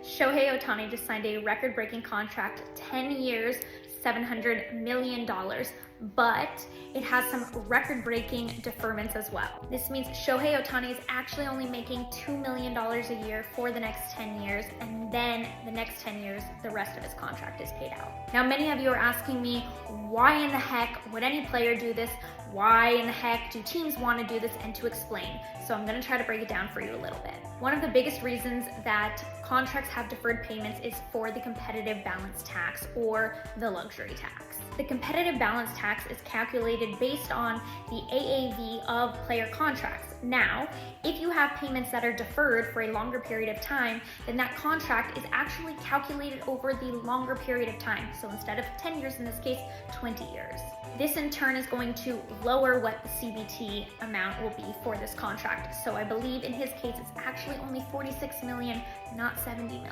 Shohei Ohtani just signed a record-breaking contract, 10 years, $700 million, but it has some record-breaking deferments as well. This means Shohei Ohtani is actually only making $2 million a year for the next 10 years, and then the next 10 years, the rest of his contract is paid out. Now, many of you are asking me, why in the heck would any player do this? Why in the heck do teams want to do this? And to explain. So I'm going to try to break it down for you a little bit. One of the biggest reasons that contracts have deferred payments is for the competitive balance tax, or the luxury tax. The competitive balance tax is calculated based on the AAV of player contracts. Now, if you have payments that are deferred for a longer period of time, then that contract is actually calculated over the longer period of time. So instead of 10 years in this case, 20 years. This in turn is going to lower what the CBT amount will be for this contract. So I believe in his case, it's actually only 46 million, not 70 million.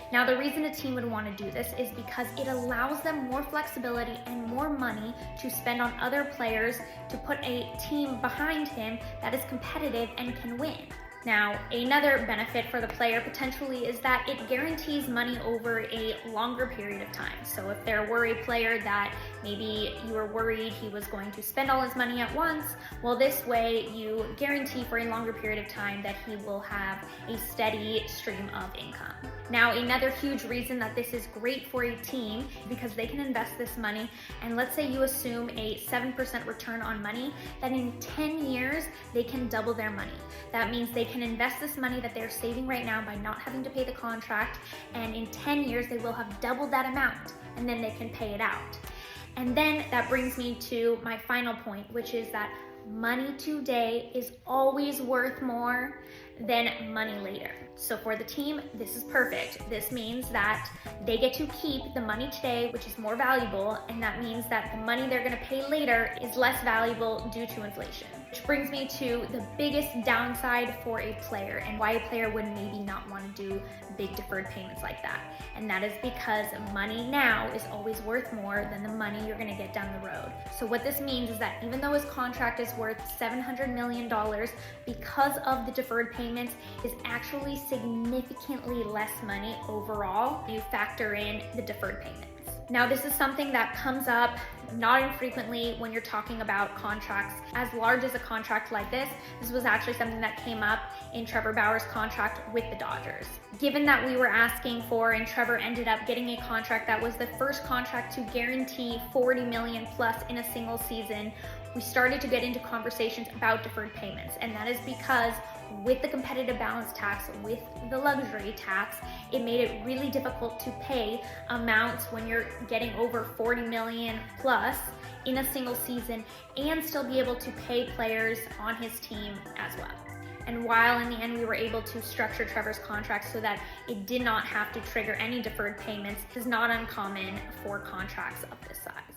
Now, the reason a team would want to do this is because it allows them more flexibility and more money to spend on other players to put a team behind him that is competitive and can win. Now, another benefit for the player potentially is that it guarantees money over a longer period of time. So if there were a player that maybe you were worried he was going to spend all his money at once, well, this way you guarantee for a longer period of time that he will have a steady stream of income. Now, another huge reason that this is great for a team because they can invest this money, and let's say you assume a 7% return on money, that in 10 years, they can double their money. That means they can invest this money that they're saving right now by not having to pay the contract, and in 10 years, they will have doubled that amount, and then they can pay it out. And then that brings me to my final point, which is that money today is always worth more than money later. So for the team, this is perfect. This means that they get to keep the money today, which is more valuable, and that means that the money they're gonna pay later is less valuable due to inflation. Which brings me to the biggest downside for a player and why a player would maybe not want to do big deferred payments like that. And that is because money now is always worth more than the money you're gonna get down the road. So what this means is that even though his contract is worth $700 million, because of the deferred payments, is actually significantly less money overall. You factor in the deferred payments. Now, this is something that comes up not infrequently when you're talking about contracts as large as a contract like this. This was actually something that came up in Trevor Bauer's contract with the Dodgers. Given that we were asking for, and Trevor ended up getting a contract that was the first contract to guarantee 40 million plus in a single season, we started to get into conversations about deferred payments. And that is because with the competitive balance tax, with the luxury tax, it made it really difficult to pay amounts when you're getting over 40 million plus in a single season and still be able to pay players on his team as well. And while in the end we were able to structure Trevor's contract so that it did not have to trigger any deferred payments, it is not uncommon for contracts of this size.